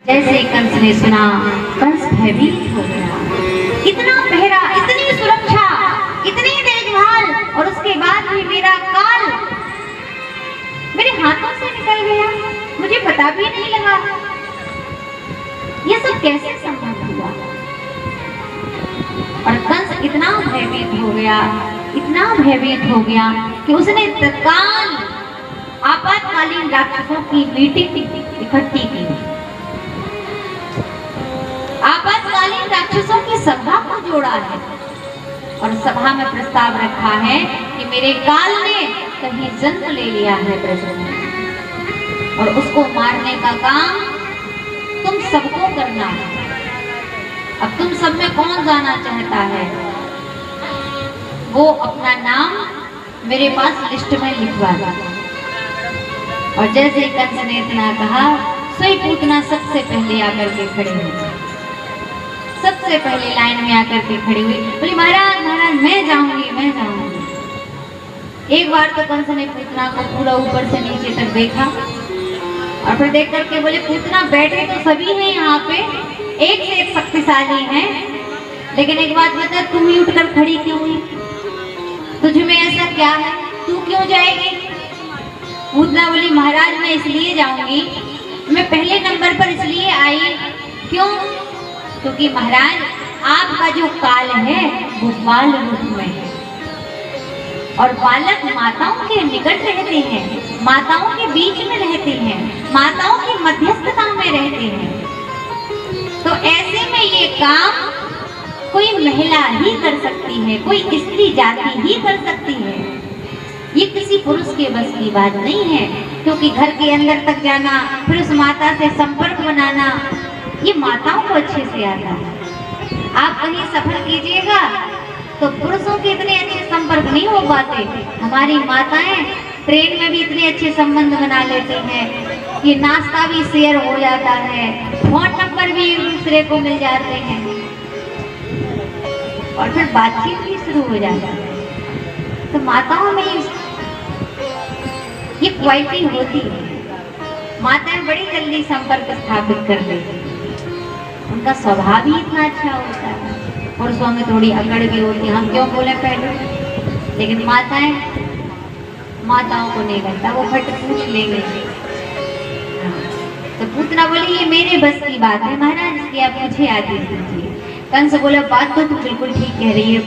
जैसे कंस ने सुना, कंस भयभीत हो गया। इतना पहरा, इतनी सुरक्षा, इतनी देखभाल और उसके बाद भी मेरा काल मेरे हाथों से निकल गया, मुझे पता भी नहीं लगा। ये सब कैसे संभव हुआ? और कंस इतना भयभीत हो गया, इतना भयभीत हो गया कि उसने तत्काल आपातकालीन राक्षसों की मीटिंग इकट्ठी की। आपातकालीन राक्षसों की सभा को जोड़ा है और सभा में प्रस्ताव रखा है कि मेरे काल ने कहीं जन्म ले लिया है ब्रज में और उसको मारने का काम तुम सबको करना है। अब तुम सब में कौन जाना चाहता है, वो अपना नाम मेरे पास लिस्ट में लिखवा दे। और जैसे कंस ने इतना कहा, सोई पूतना सबसे पहले आकर के खड़े हुई, सबसे पहले लाइन में आकर के खड़ी हुई, बोली महाराज महाराज मैं जाऊंगी, मैं जाऊंगी। एक बार तो कंस ने पूतना को पूरा ऊपर से नीचे तक देखा और फिर देख करके बोले पूतना बैठे तो सभी हैं यहाँ पे, एक से एक शक्तिशाली हैं, लेकिन एक बात बता, तुम ही उठकर खड़ी क्यों हुई? तुझ में ऐसा क्या है, तू क्यों जाएगी? पूतना बोली महाराज मैं इसलिए जाऊंगी, मैं पहले नंबर पर इसलिए आई, क्यों? क्योंकि महाराज आपका जो काल है वो बाल रूप में है और बालक माताओं के निकट रहते हैं, माताओं के बीच में रहते हैं, माताओं की मध्यस्थता में रहते हैं। तो ऐसे में ये काम कोई महिला ही कर सकती है, कोई स्त्री जाति ही कर सकती है, ये किसी पुरुष के बस की बात नहीं है। क्योंकि घर के अंदर तक जाना, फिर उस माता से संपर्क बनाना, ये माताओं को अच्छे से आता है। आप कहीं सफर कीजिएगा तो पुरुषों के इतने अच्छे संपर्क नहीं हो पाते, हमारी माताएं ट्रेन में भी इतने अच्छे संबंध बना लेती हैं, ये नाश्ता भी शेयर हो जाता है, फोन नंबर भी एक दूसरे को मिल जाते हैं और फिर बातचीत भी शुरू हो जाती है। तो माताओं में ये क्वालिटी होती है, माताएं बड़ी जल्दी संपर्क स्थापित कर लेती हैं, उनका स्वभाव ही इतना अच्छा होता है। पुरुषों में थोड़ी अकड़ भी होती है, हम क्यों बोले पहले, लेकिन माताओं को नहीं करता, वो फट पूछ लेंगे। तो पूतना बोली ये मेरे बस की बात है महाराज, इसकी आप मुझे आदेश दीजिए। कंस बोला बात तो तू बिल्कुल ठीक कह रही है।